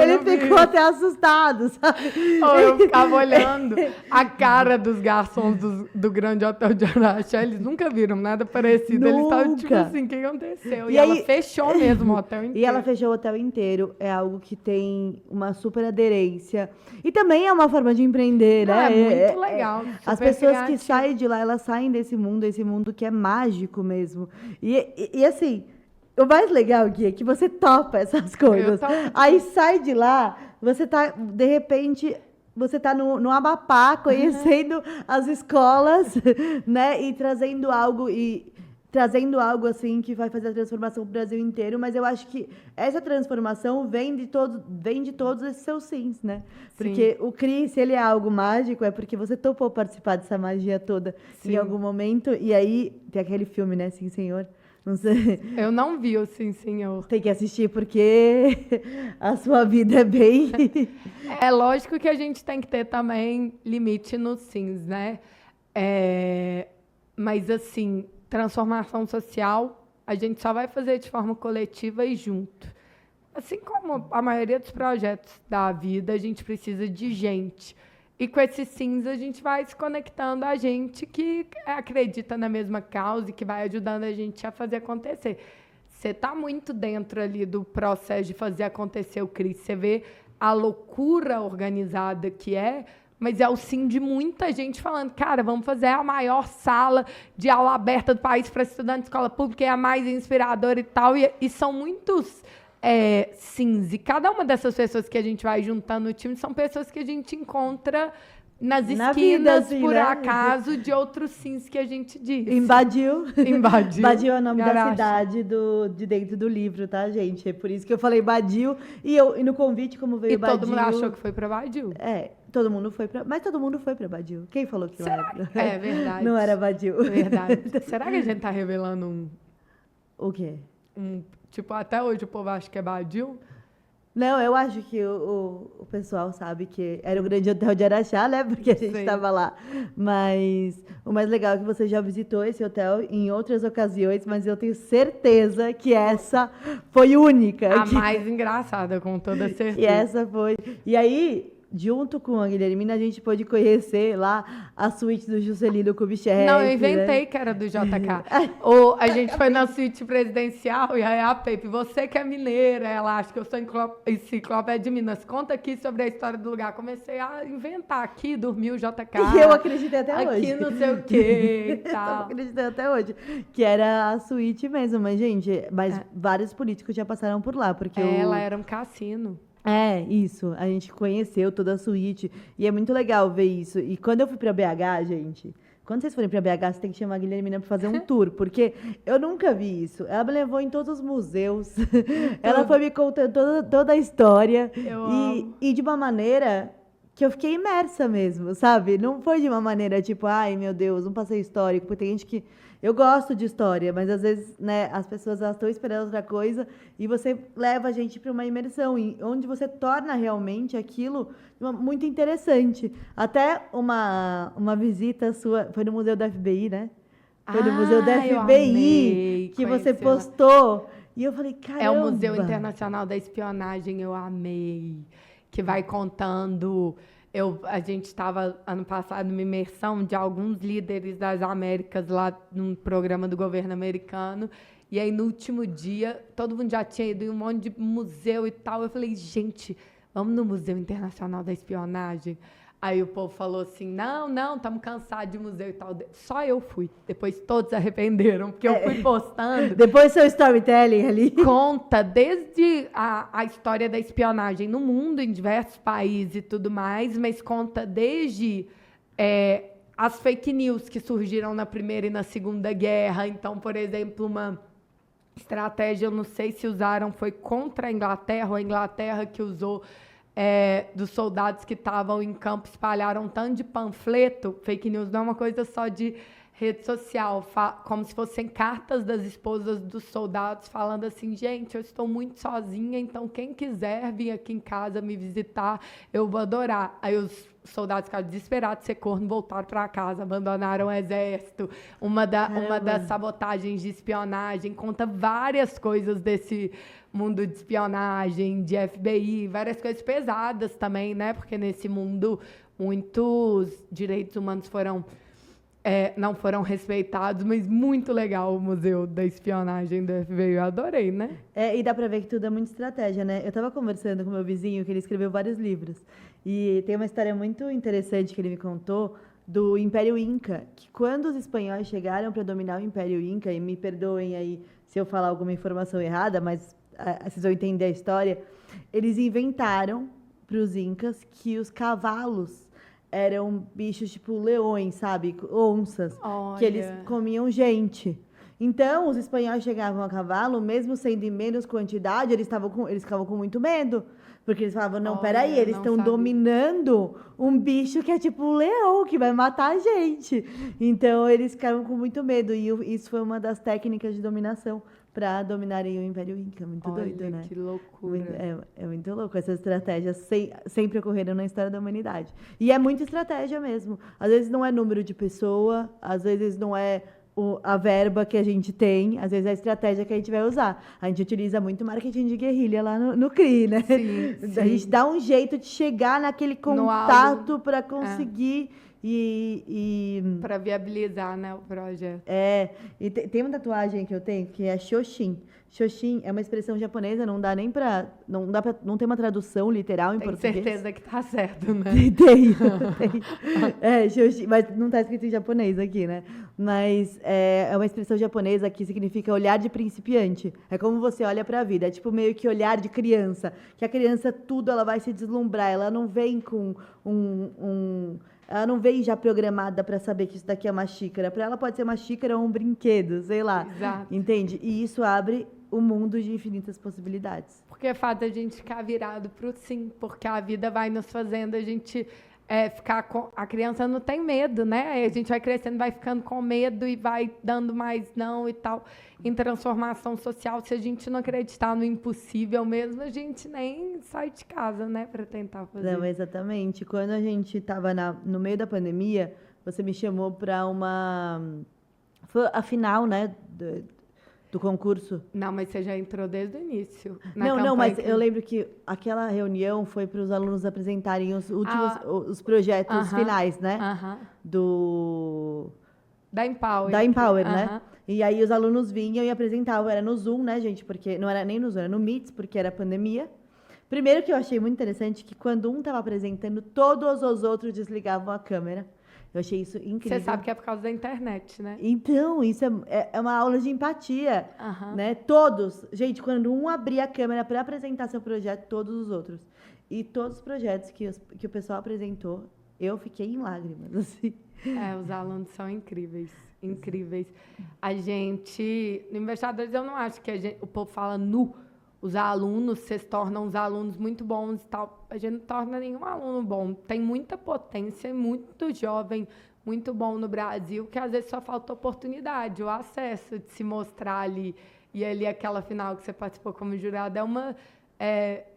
ele ficou até assustado, sabe? Eu ficava olhando a cara dos garçons do grande hotel de Araxá. Eles nunca viram nada parecido. Eles estavam tipo assim, o que aconteceu? E ela fechou mesmo o hotel inteiro. E ela fechou o hotel inteiro. É algo que tem uma super aderência. E também é uma forma de empreender, né? É muito legal. As pessoas que saem de lá, elas saem desse mundo que é mágico mesmo. E assim, o mais legal aqui é que você topa essas coisas. Aí sai de lá, você tá, de repente, você tá no Amapá, conhecendo as escolas, né? E trazendo algo assim que vai fazer a transformação pro Brasil inteiro, mas eu acho que essa transformação vem de todos esses seus sims, né? Porque o CRI, se ele é algo mágico, é porque você topou participar dessa magia toda em algum momento, e aí tem aquele filme, né? Sim, senhor. Não sei. Eu não vi o Sim, Senhor. Tem que assistir porque a sua vida é bem... É lógico que a gente tem que ter também limite nos sims, né? Mas assim, transformação social, a gente só vai fazer de forma coletiva e junto. Assim como a maioria dos projetos da vida, a gente precisa de gente. E com esses sims, a gente vai se conectando a gente que acredita na mesma causa e que vai ajudando a gente a fazer acontecer. Você está muito dentro ali do processo de fazer acontecer o CRI. Você vê a loucura organizada que é, mas é o sim de muita gente falando, cara, vamos fazer a maior sala de aula aberta do país para estudantes de escola pública, é a mais inspiradora e tal. E são muitos sims. E cada uma dessas pessoas que a gente vai juntando no time são pessoas que a gente encontra nas esquinas, vida, assim, por acaso, de outros sims que a gente diz. Invadiu. Badiu é o nome Garacha. da cidade de dentro do livro, tá, gente? É por isso que eu falei Badiu. E no convite, como veio Badiu... E todo mundo achou que foi pra Badiu. Todo mundo foi pra... Mas todo mundo foi pra Badiu. Quem falou que Será? não era? É verdade. Não era Badiu. Verdade. Será que a gente tá revelando um... O quê? Tipo, até hoje o povo acha que é Badiu? Não, eu acho que o pessoal sabe que era o grande hotel de Araxá, né? Porque a gente estava lá. Mas o mais legal é que você já visitou esse hotel em outras ocasiões, mas eu tenho certeza que essa foi única. Mais engraçada, com toda certeza. E essa foi. E aí, junto com a Guilhermina, a gente pôde conhecer lá a suíte do Juscelino Kubitschek. Não, eu inventei, né? Que era do JK. A gente foi na suíte presidencial e aí a Pepe, você que é mineira, ela acha que eu sou enciclopédia de Minas, conta aqui sobre a história do lugar. Comecei a inventar, aqui dormiu o JK. E eu acreditei até hoje. Aqui não sei o quê e tal. Eu acreditei até hoje, que era a suíte mesmo. Mas, gente, vários políticos já passaram por lá, porque ela era um cassino. Isso. A gente conheceu toda a suíte. E é muito legal ver isso. E quando eu fui pra BH, gente... Quando vocês forem pra BH, você tem que chamar a Guilhermina pra fazer um tour. Porque eu nunca vi isso. Ela me levou em todos os museus. Ela foi me contando toda a história. E de uma maneira que eu fiquei imersa mesmo, sabe? Não foi de uma maneira tipo... Ai, meu Deus, um passeio histórico. Porque tem gente que... Eu gosto de história, mas às vezes, né, as pessoas estão esperando outra coisa e você leva a gente para uma imersão, onde você torna realmente aquilo muito interessante. Até uma visita sua, foi no Museu da FBI, né? Foi no Museu da FBI que você postou. E eu falei, caramba! É o Museu Internacional da Espionagem, eu amei. Que vai contando... A gente estava, ano passado, numa imersão de alguns líderes das Américas lá num programa do governo americano. E aí, no último dia, todo mundo já tinha ido em um monte de museu e tal. Eu falei, gente, vamos no Museu Internacional da Espionagem? Aí o povo falou assim, não, estamos cansados de museu e tal. Só eu fui. Depois todos se arrependeram, porque eu fui postando. Depois seu storytelling ali. Conta desde a história da espionagem no mundo, em diversos países e tudo mais, mas conta desde as fake news que surgiram na Primeira e na Segunda Guerra. Então, por exemplo, uma estratégia, eu não sei se usaram, foi contra a Inglaterra, ou a Inglaterra que usou... dos soldados que estavam em campo, espalharam um tanto de panfleto. Fake news não é uma coisa só de rede social, como se fossem cartas das esposas dos soldados falando assim, gente, eu estou muito sozinha, então quem quiser vir aqui em casa me visitar, eu vou adorar. Aí os soldados ficaram desesperados de ser corno, voltaram para casa, abandonaram o exército. Uma das sabotagens de espionagem, conta várias coisas desse mundo de espionagem, de FBI, várias coisas pesadas também, né? Porque nesse mundo muitos direitos humanos não foram respeitados, mas muito legal o Museu da Espionagem do FBI, eu adorei, né? E dá pra ver que tudo é muita estratégia, né? Eu tava conversando com meu vizinho, que ele escreveu vários livros, e tem uma história muito interessante que ele me contou do Império Inca, que quando os espanhóis chegaram para dominar o Império Inca, e me perdoem aí se eu falar alguma informação errada, mas vocês vão entender a história, eles inventaram para os incas que os cavalos eram bichos tipo leões, sabe? Onças. Olha. Que eles comiam gente. Então, os espanhóis chegavam a cavalo, mesmo sendo em menos quantidade, eles ficavam com muito medo. Porque eles falavam, não, peraí, eles estão dominando um bicho que é tipo um leão, que vai matar a gente. Então, eles ficavam com muito medo. E isso foi uma das técnicas de dominação para dominarem o Império Inca. Muito doido, né? Que loucura. É muito louco. Essas estratégias sempre ocorreram na história da humanidade. E é muita estratégia mesmo. Às vezes não é número de pessoa, às vezes não é a verba que a gente tem, às vezes é a estratégia que a gente vai usar. A gente utiliza muito marketing de guerrilha lá no CRI, né? Sim. A gente dá um jeito de chegar naquele contato para conseguir... Para viabilizar, né, o projeto. E tem uma tatuagem que eu tenho que é Shoshin. Shoshin é uma expressão japonesa, não tem uma tradução literal em português. Tenho certeza que tá certo, né? Tem. Shoshin, mas não tá escrito em japonês aqui, né? Mas é uma expressão japonesa que significa olhar de principiante. É como você olha para a vida, é tipo meio que olhar de criança, que a criança tudo ela vai se deslumbrar, ela não vem com ela não vem já programada para saber que isso daqui é uma xícara. Para ela pode ser uma xícara ou um brinquedo, sei lá. Exato. Entende? E isso abre o mundo de infinitas possibilidades. Porque é fato a gente ficar virado para o sim, porque a vida vai nos fazendo a gente ficar com... A criança não tem medo, né? Aí a gente vai crescendo, vai ficando com medo e vai dando mais não e tal. Em transformação social, se a gente não acreditar no impossível mesmo, a gente nem sai de casa, né? Para tentar fazer. Não, exatamente. Quando a gente estava no meio da pandemia, você me chamou para foi a final, né? Do concurso. Não, mas você já entrou desde o início. Não, mas eu lembro que aquela reunião foi para os alunos apresentarem os últimos os projetos finais, né? Da Empower. Da Empower, né? E aí os alunos vinham e apresentavam. Era no Zoom, né, gente? Porque não era nem no Zoom, era no Meets, porque era pandemia. Primeiro que eu achei muito interessante que quando um estava apresentando, todos os outros desligavam a câmera. Eu achei isso incrível. Você sabe que é por causa da internet, né? Então, isso é uma aula de empatia, né? Todos. Gente, quando um abria a câmera para apresentar seu projeto, todos os outros. E todos os projetos que o pessoal apresentou, eu fiquei em lágrimas, assim. Os alunos são incríveis, incríveis. A gente, no Investidores, eu não acho que o povo fala os alunos, vocês tornam os alunos muito bons e tal. A gente não torna nenhum aluno bom. Tem muita potência, muito jovem, muito bom no Brasil, que às vezes só falta oportunidade, o acesso de se mostrar ali. E ali aquela final que você participou como jurado é uma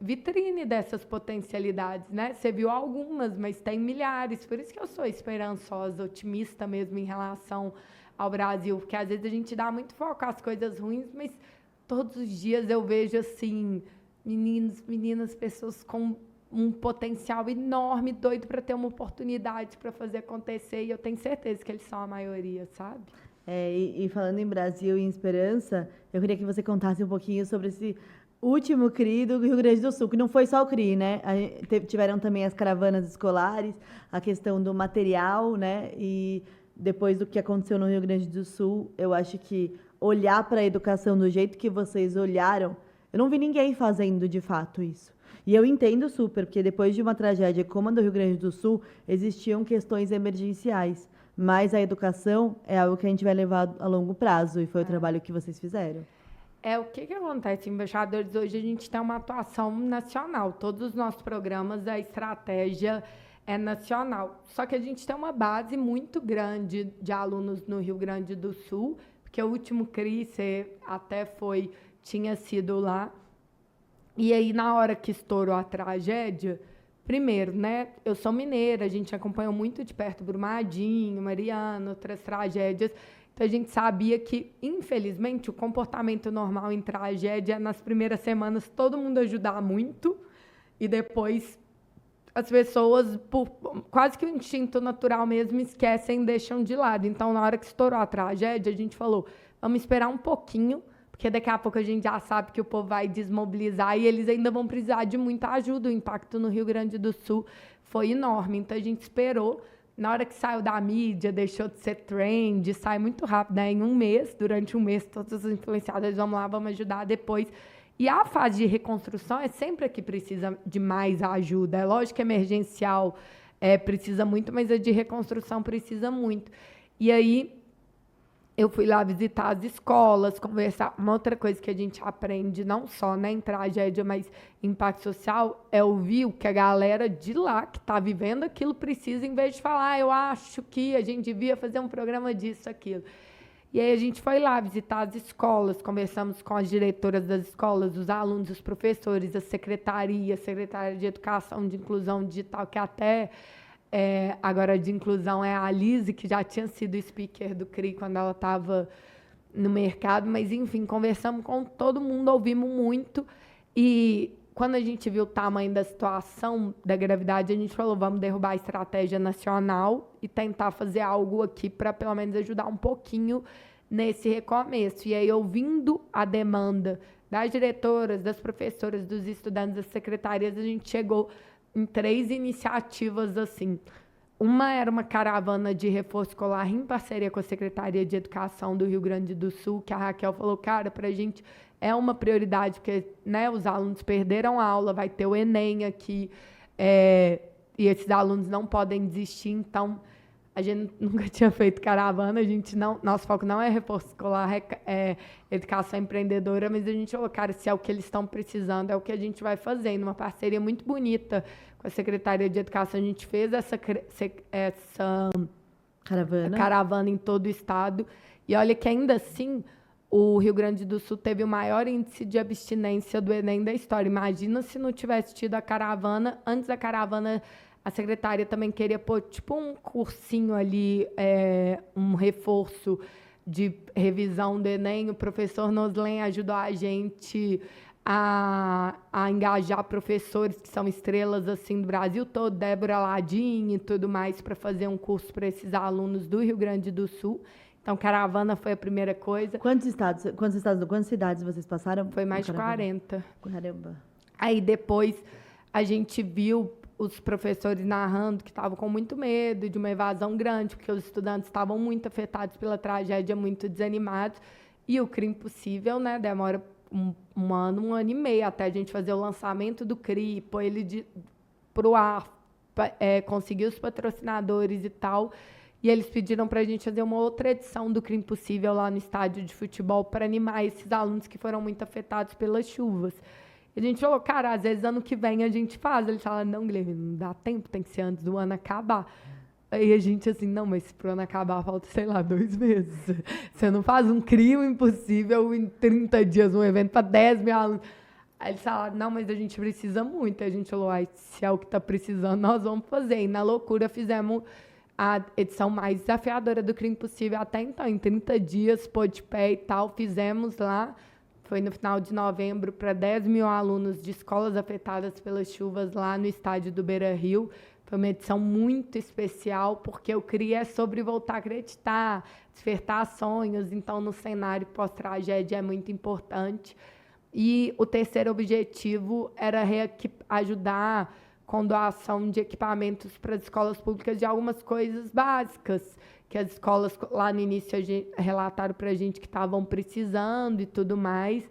vitrine dessas potencialidades, né? Você viu algumas, mas tem milhares. Por isso que eu sou esperançosa, otimista mesmo em relação ao Brasil, porque às vezes a gente dá muito foco às coisas ruins, mas todos os dias eu vejo, assim, meninos, meninas, pessoas com um potencial enorme, doido para ter uma oportunidade para fazer acontecer, e eu tenho certeza que eles são a maioria, sabe? E falando em Brasil e em esperança, eu queria que você contasse um pouquinho sobre esse último CRI do Rio Grande do Sul, que não foi só o CRI, né? Tiveram também as caravanas escolares, a questão do material, né? E depois do que aconteceu no Rio Grande do Sul, eu acho que olhar para a educação do jeito que vocês olharam, eu não vi ninguém fazendo de fato isso. E eu entendo super, porque depois de uma tragédia como a do Rio Grande do Sul, existiam questões emergenciais. Mas a educação é algo que a gente vai levar a longo prazo, e foi o trabalho que vocês fizeram. O que acontece, Embaixadores? Hoje a gente tem uma atuação nacional. Todos os nossos programas, a estratégia é nacional. Só que a gente tem uma base muito grande de alunos no Rio Grande do Sul, porque o último CRI, você até tinha sido lá. E aí, na hora que estourou a tragédia, primeiro, né, eu sou mineira, a gente acompanhou muito de perto Brumadinho, Mariana, outras tragédias, então a gente sabia que, infelizmente, o comportamento normal em tragédia é nas primeiras semanas todo mundo ajudar muito e depois as pessoas, por quase que o instinto natural mesmo, esquecem e deixam de lado. Então, na hora que estourou a tragédia, a gente falou, vamos esperar um pouquinho, porque daqui a pouco a gente já sabe que o povo vai desmobilizar e eles ainda vão precisar de muita ajuda. O impacto no Rio Grande do Sul foi enorme. Então, a gente esperou. Na hora que saiu da mídia, deixou de ser trend, sai muito rápido, né? Em um mês, durante um mês, todos os influenciadores, vamos lá, vamos ajudar depois. E a fase de reconstrução é sempre a que precisa de mais ajuda. É lógico que emergencial precisa muito, mas a de reconstrução precisa muito. E aí, eu fui lá visitar as escolas, conversar. Uma outra coisa que a gente aprende, não só, né, em tragédia, mas em impacto social, é ouvir o que a galera de lá, que está vivendo aquilo, precisa, em vez de falar, eu acho que a gente devia fazer um programa disso, aquilo. E aí a gente foi lá visitar as escolas, conversamos com as diretoras das escolas, os alunos, os professores, a secretária de Educação, de Inclusão Digital, que até... agora de inclusão é a Lise, que já tinha sido speaker do CRI quando ela estava no mercado, mas enfim, conversamos com todo mundo, ouvimos muito e quando a gente viu o tamanho da situação da gravidade, a gente falou, vamos derrubar a estratégia nacional e tentar fazer algo aqui para pelo menos ajudar um pouquinho nesse recomeço. E aí, ouvindo a demanda das diretoras, das professoras, dos estudantes, das secretarias, a gente chegou em 3 iniciativas assim. Uma era uma caravana de reforço escolar em parceria com a Secretaria de Educação do Rio Grande do Sul, que a Raquel falou, cara, para a gente é uma prioridade, porque, né, os alunos perderam a aula, vai ter o Enem aqui, e esses alunos não podem desistir, então a gente nunca tinha feito caravana, nosso foco não é reforço escolar, é educação empreendedora, mas a gente falou, cara, se é o que eles estão precisando, é o que a gente vai fazer. Numa parceria muito bonita com a Secretaria de Educação, a gente fez essa caravana em todo o estado. E olha que ainda assim, o Rio Grande do Sul teve o maior índice de abstinência do Enem da história. Imagina se não tivesse tido a caravana. Antes da caravana, a secretária também queria pôr tipo um cursinho ali, um reforço de revisão do Enem. O professor Noslen ajudou a gente a engajar professores que são estrelas assim do Brasil todo, Débora Ladin e tudo mais, para fazer um curso para esses alunos do Rio Grande do Sul. Então, caravana foi a primeira coisa. Quantas cidades vocês passaram? Foi mais de 40. Caramba. Aí depois a gente viu os professores narrando que estavam com muito medo de uma evasão grande, porque os estudantes estavam muito afetados pela tragédia, muito desanimados. E o CRI Impossível, né, demora um ano e meio até a gente fazer o lançamento do CRI, pôr ele para o ar, conseguir os patrocinadores e tal. E eles pediram para a gente fazer uma outra edição do CRI Impossível lá no estádio de futebol para animar esses alunos que foram muito afetados pelas chuvas. E a gente falou, cara, às vezes ano que vem a gente faz. Eles falaram, não, Guilherme, não dá tempo, tem que ser antes do ano acabar. Aí a gente assim, não, mas para o ano acabar falta, sei lá, 2 meses. Você não faz um CRI Impossível em 30 dias, um evento para 10 mil alunos. Aí eles falaram, não, mas a gente precisa muito. Aí a gente falou, se é o que está precisando, nós vamos fazer. E na loucura fizemos a edição mais desafiadora do CRI Impossível até então, em 30 dias, pôr de pé e tal, fizemos lá, foi no final de novembro, para 10 mil alunos de escolas afetadas pelas chuvas lá no estádio do Beira-Rio. Foi uma edição muito especial, porque o CRI é sobre voltar a acreditar, despertar sonhos, então no cenário pós-tragédia é muito importante. E o terceiro objetivo era ajudar com doação de equipamentos para as escolas públicas de algumas coisas básicas, que as escolas lá no início relataram para a gente que estavam precisando e tudo mais.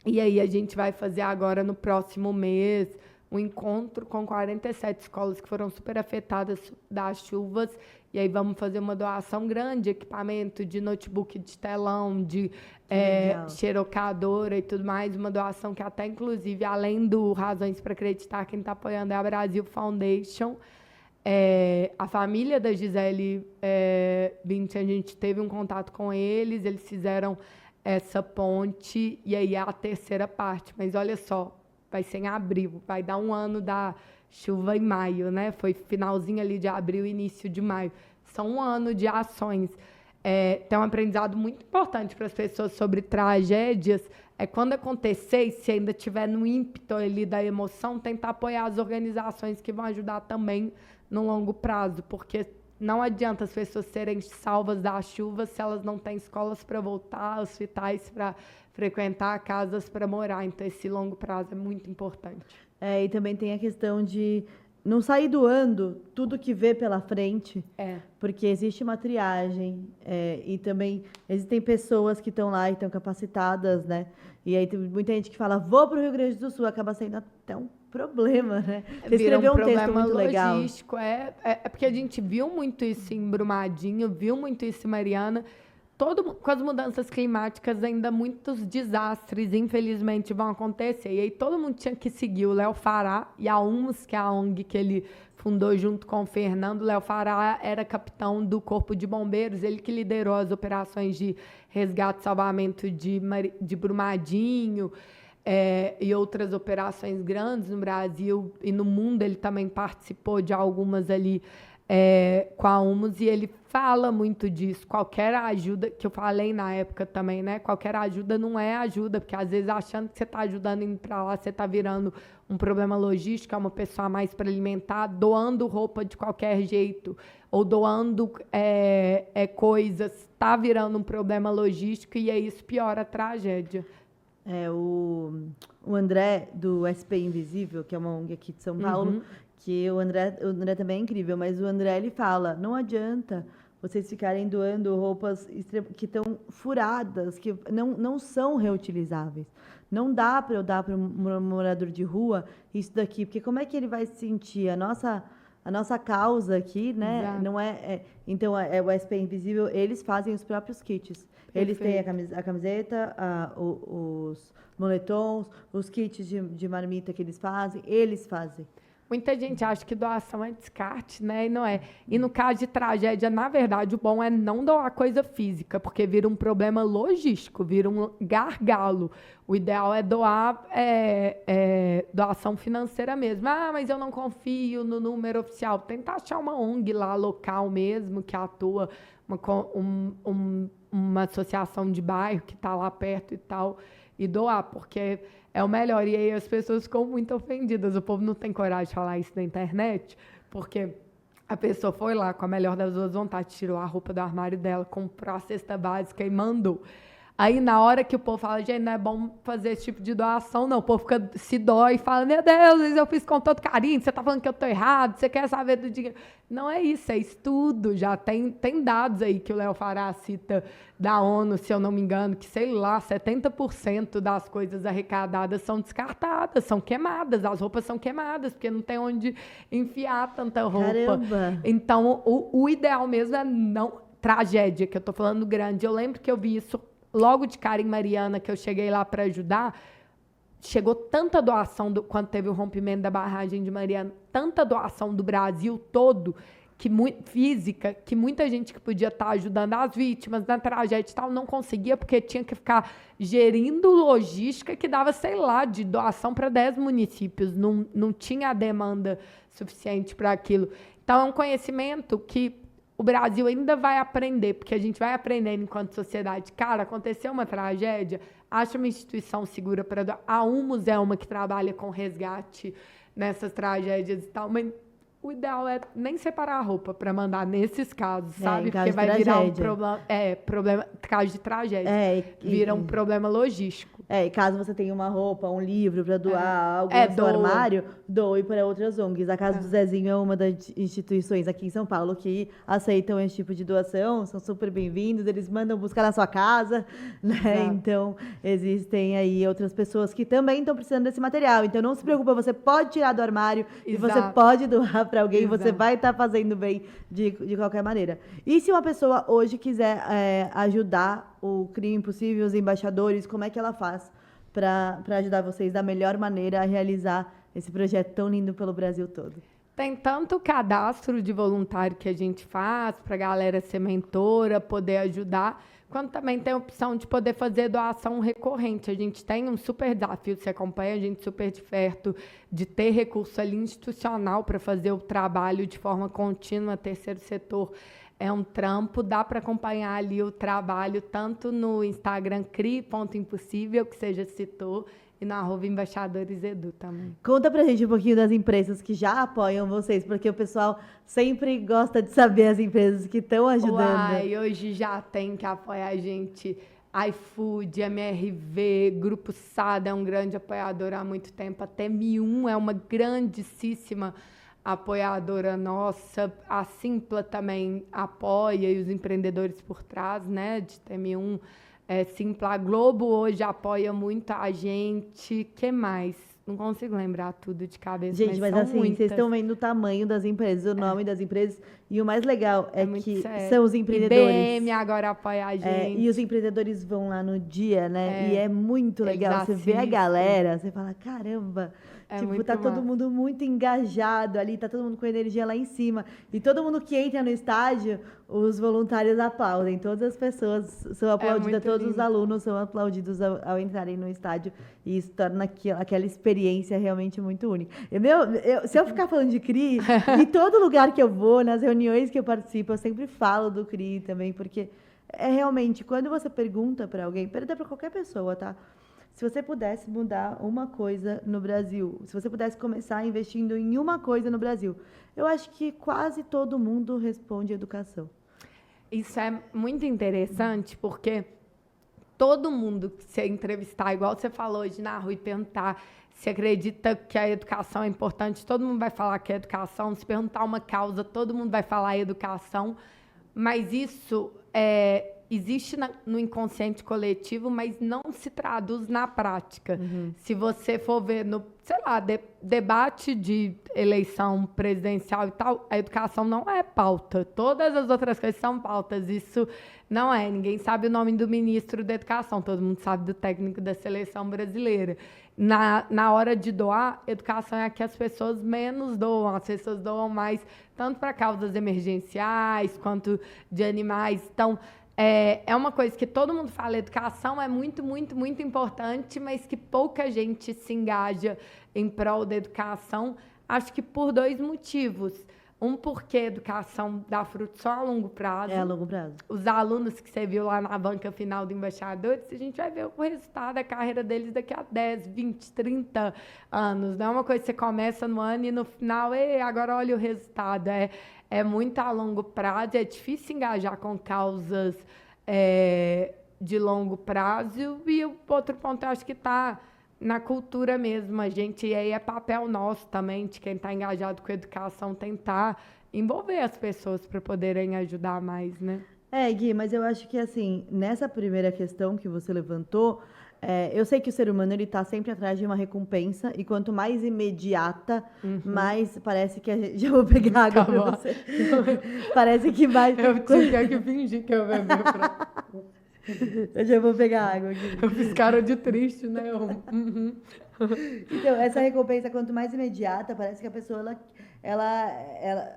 E aí a gente vai fazer agora, no próximo mês, um encontro com 47 escolas que foram super afetadas das chuvas, e aí vamos fazer uma doação grande de equipamento, de notebook de telão, de xerocadora e tudo mais, uma doação que até, inclusive, além do Razões para Acreditar, quem está apoiando é a Brasil Foundation. A família da Gisele Bündchen, a gente teve um contato com eles, eles fizeram essa ponte, e aí é a terceira parte, mas olha só, vai ser em abril, vai dar um ano da chuva em maio, né? Foi finalzinho ali de abril, início de maio. São um ano de ações. Tem um aprendizado muito importante para as pessoas sobre tragédias. Quando acontecer, e se ainda estiver no ímpeto ali da emoção, tentar apoiar as organizações que vão ajudar também no longo prazo, porque não adianta as pessoas serem salvas da chuva se elas não têm escolas para voltar, hospitais para frequentar, casas para morar. Então, esse longo prazo é muito importante. E também tem a questão de não sair doando tudo que vê pela frente, porque existe uma triagem, e também existem pessoas que estão lá e estão capacitadas, né? E aí tem muita gente que fala, vou para o Rio Grande do Sul, acaba sendo até um problema, né? Você escreveu um texto muito logístico, legal. Porque a gente viu muito isso em Brumadinho, viu muito isso em Mariana. Com as mudanças climáticas, ainda muitos desastres, infelizmente, vão acontecer. E aí todo mundo tinha que seguir o Léo Fará e a UMS, que é a ONG que ele fundou junto com o Fernando. O Léo Fará era capitão do Corpo de Bombeiros, ele que liderou as operações de resgate e salvamento de Brumadinho, e outras operações grandes no Brasil e no mundo. Ele também participou de algumas ali com a UMS, e ele fala muito disso. Qualquer ajuda, que eu falei na época também, né? Qualquer ajuda não é ajuda, porque às vezes achando que você está ajudando indo para lá, você está virando um problema logístico, é uma pessoa a mais para alimentar, doando roupa de qualquer jeito, ou doando coisas, está virando um problema logístico, e aí isso piora a tragédia. O André, do SP Invisível, que é uma ONG aqui de São Paulo, que o André também é incrível, mas o André, ele fala, não adianta vocês ficarem doando roupas que estão furadas, que não são reutilizáveis. Não dá para eu dar para um morador de rua isso daqui, porque como é que ele vai se sentir? A nossa causa aqui, né? Exato. Não então, o SP Invisível, eles fazem os próprios kits. Eles têm a camiseta, os moletons, os kits de marmita que eles fazem. Muita gente acha que doação é descarte, né? E não é. E no caso de tragédia, na verdade, o bom é não doar coisa física, porque vira um problema logístico, vira um gargalo. O ideal é doar doação financeira mesmo. Ah, mas eu não confio no número oficial. Tenta achar uma ONG lá, local mesmo, que atua, uma associação de bairro que está lá perto e tal, e doar, porque é o melhor. E aí as pessoas ficam muito ofendidas. O povo não tem coragem de falar isso na internet, porque a pessoa foi lá com a melhor das duas vontades, tirou a roupa do armário dela, comprou a cesta básica e mandou. Aí, na hora que o povo fala, gente, não é bom fazer esse tipo de doação, não. O povo se dói e fala, meu Deus, eu fiz com todo carinho, você está falando que eu estou errado, você quer saber do dinheiro. Não é isso, é estudo. Já tem dados aí que o Léo Fará cita da ONU, se eu não me engano, que, sei lá, 70% das coisas arrecadadas são descartadas, são queimadas, as roupas são queimadas, porque não tem onde enfiar tanta roupa. Caramba! Então, o ideal mesmo é não... Tragédia, que eu estou falando grande. Eu lembro que eu vi isso logo de cara em Mariana, que eu cheguei lá para ajudar. Chegou tanta doação quando teve o rompimento da barragem de Mariana, tanta doação do Brasil todo, física, que muita gente que podia estar ajudando as vítimas na tragédia e tal, não conseguia, porque tinha que ficar gerindo logística que dava, sei lá, de doação para 10 municípios. Não tinha a demanda suficiente para aquilo. Então, é um conhecimento que o Brasil ainda vai aprender, porque a gente vai aprendendo enquanto sociedade. Cara, aconteceu uma tragédia, acha uma instituição segura para doar. A UMS é uma que trabalha com resgate nessas tragédias e tal, mas o ideal é nem separar a roupa para mandar nesses casos, sabe? Porque vai virar um problema, caso de tragédia, vira um problema logístico. E caso você tenha uma roupa, um livro para doar, algo no seu armário, doe para outras ONGs. A Casa do Zezinho é uma das instituições aqui em São Paulo que aceitam esse tipo de doação, são super bem-vindos, eles mandam buscar na sua casa, né? Então, existem aí outras pessoas que também estão precisando desse material. Então, não se preocupa, você pode tirar do armário e você pode doar para alguém, você vai estar fazendo bem de qualquer maneira. E se uma pessoa hoje quiser ajudar o Crime Impossível, os embaixadores, como é que ela faz para ajudar vocês da melhor maneira a realizar esse projeto tão lindo pelo Brasil todo? Tem tanto o cadastro de voluntário que a gente faz para a galera ser mentora, poder ajudar, quanto também tem a opção de poder fazer doação recorrente. A gente tem um super desafio, você acompanha a gente super de perto, de ter recurso ali institucional para fazer o trabalho de forma contínua, terceiro setor. É um trampo, dá para acompanhar ali o trabalho tanto no Instagram cri.impossível, que você já citou, e no @embaixadoresedu também. Conta pra gente um pouquinho das empresas que já apoiam vocês, porque o pessoal sempre gosta de saber as empresas que estão ajudando. Uai, hoje já tem que apoiar a gente. iFood, MRV, Grupo Sada é um grande apoiador há muito tempo. A TM1 é uma grandíssima apoiadora nossa. A Simpla também apoia, e os empreendedores por trás, né, de TM1. Simpla, a Globo hoje apoia muito a gente. Que mais? Não consigo lembrar tudo de cabeça, Gente, mas são assim, muitas. vocês estão vendo o tamanho das empresas, o nome das empresas, e o mais legal é muito que sério. são os empreendedores. IBM agora apoia a gente. E os empreendedores vão lá no dia, né? E é muito eles legal. Você vê a assistem. galera, você fala, caramba, tipo, muito tá todo massa. mundo muito engajado ali, tá todo mundo com energia lá em cima. E todo mundo que entra no estádio, os voluntários aplaudem. Todas as pessoas são aplaudidas, muito todos os lindo. alunos são aplaudidos ao entrarem no estádio. E isso torna aquela experiência realmente muito única. Se eu ficar falando de CRI, em todo lugar que eu vou, nas reuniões que eu participo, eu sempre falo do CRI também, porque é realmente, quando você pergunta para alguém, pergunta para qualquer pessoa, tá? Se você pudesse mudar uma coisa no Brasil, se você pudesse começar investindo em uma coisa no Brasil, eu acho que quase todo mundo responde educação. Isso é muito interessante, porque todo mundo que você entrevistar, igual você falou hoje na rua, e perguntar se acredita que a educação é importante, todo mundo vai falar que é educação. Se perguntar uma causa, todo mundo vai falar educação. Mas isso existe no inconsciente coletivo, mas não se traduz na prática. Se você for ver no, sei lá, debate de eleição presidencial e tal, a educação não é pauta. Todas as outras coisas são pautas. Isso não é. Ninguém sabe o nome do ministro da educação. Todo mundo sabe do técnico da seleção brasileira. Na hora de doar, educação é a que as pessoas menos doam. As pessoas doam mais, tanto para causas emergenciais, quanto de animais. Então, é uma coisa que todo mundo fala, educação é muito, muito, muito importante, mas que pouca gente se engaja em prol da educação. Acho que por 2 motivos. Porque a educação dá fruto só a longo prazo. É a longo prazo. Os alunos que você viu lá na banca final do Embaixadores, a gente vai ver o resultado da carreira deles daqui a 10, 20, 30 anos. Não é uma coisa que você começa no ano e no final, agora olha o resultado. É muito a longo prazo, é difícil engajar com causas de longo prazo. E o outro ponto, eu acho que está na cultura mesmo. A gente, e aí é papel nosso também, de quem está engajado com a educação, tentar envolver as pessoas para poderem ajudar mais, né? Gui, mas eu acho que, assim, nessa primeira questão que você levantou, eu sei que o ser humano está sempre atrás de uma recompensa, e quanto mais imediata, mais parece que a gente... Já vou pegar água para você. Parece que vai... Eu tinha que fingir que eu bebi pra... Eu já vou pegar água aqui. Eu fiz cara de triste, né? Então, essa recompensa, quanto mais imediata, parece que a pessoa,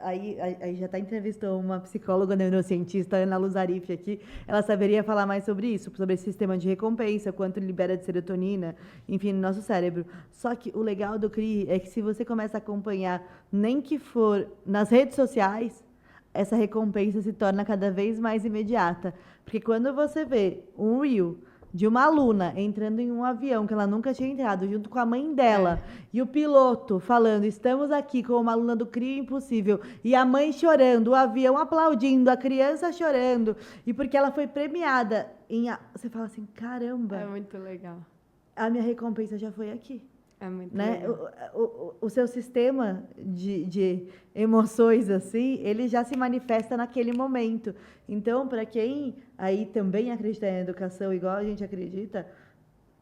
aí já está entrevistando uma psicóloga neurocientista, Ana Luzarif, aqui, ela saberia falar mais sobre isso, sobre esse sistema de recompensa, quanto libera de serotonina, enfim, no nosso cérebro. Só que o legal do CRI é que se você começa a acompanhar, nem que for nas redes sociais, essa recompensa se torna cada vez mais imediata. Porque quando você vê um reel de uma aluna entrando em um avião que ela nunca tinha entrado, junto com a mãe dela, e o piloto falando, estamos aqui com uma aluna do CRI Impossível, e a mãe chorando, o avião aplaudindo, a criança chorando, e porque ela foi premiada, você fala assim, caramba. É muito legal. A minha recompensa já foi aqui. É muito né? legal. O seu sistema de emoções, assim, ele já se manifesta naquele momento. Então, para quem aí também acredita em educação, igual a gente acredita,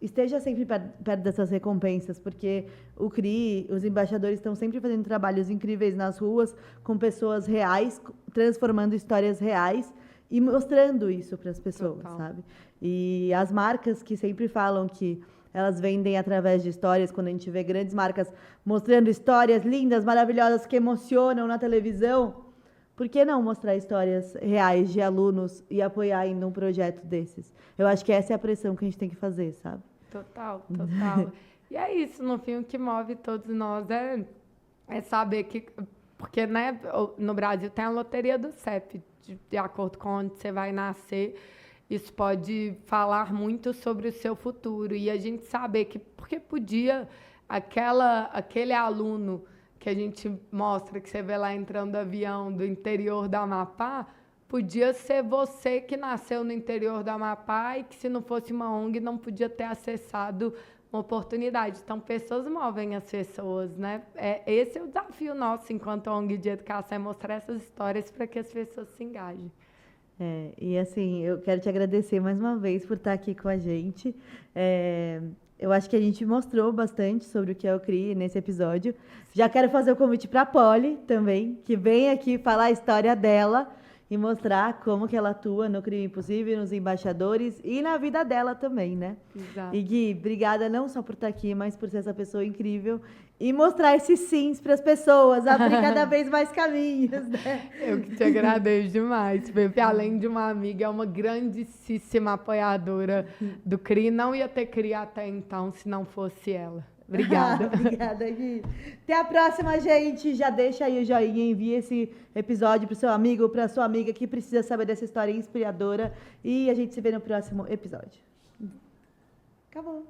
esteja sempre perto dessas recompensas, porque o CRI, os embaixadores estão sempre fazendo trabalhos incríveis nas ruas, com pessoas reais, transformando histórias reais e mostrando isso para as pessoas, sabe? E as marcas que sempre falam que elas vendem através de histórias, quando a gente vê grandes marcas mostrando histórias lindas, maravilhosas, que emocionam na televisão, por que não mostrar histórias reais de alunos e apoiar ainda um projeto desses? Eu acho que essa é a pressão que a gente tem que fazer, sabe? Total, total. E é isso, no fim, o que move todos nós é saber que... Porque, né, no Brasil tem a loteria do CEP, de acordo com onde você vai nascer, isso pode falar muito sobre o seu futuro. E a gente saber que, porque podia, aquele aluno que a gente mostra, que você vê lá entrando do avião do interior do Amapá, podia ser você que nasceu no interior do Amapá e que, se não fosse uma ONG, não podia ter acessado uma oportunidade. Então, pessoas movem as pessoas, né? Esse é o desafio nosso, enquanto ONG de educação, é mostrar essas histórias para que as pessoas se engajem. E assim, eu quero te agradecer mais uma vez por estar aqui com a gente. Eu acho que a gente mostrou bastante sobre o que é o CRI nesse episódio. Já quero fazer o convite para a Polly também, que vem aqui falar a história dela e mostrar como que ela atua no Crime Impossível, nos embaixadores e na vida dela também, né? Exato. E Gui, obrigada não só por estar aqui, mas por ser essa pessoa incrível e mostrar esses sims para as pessoas, abrir cada vez mais caminhos, né? Eu que te agradeço demais, Pepe. Além de uma amiga, é uma grandíssima apoiadora do CRI. Não ia ter CRI até então, se não fosse ela. Obrigada. Obrigada, Gui. Até a próxima, gente. Já deixa aí o joinha, envia esse episódio pro seu amigo ou pra sua amiga que precisa saber dessa história inspiradora. E a gente se vê no próximo episódio. Acabou.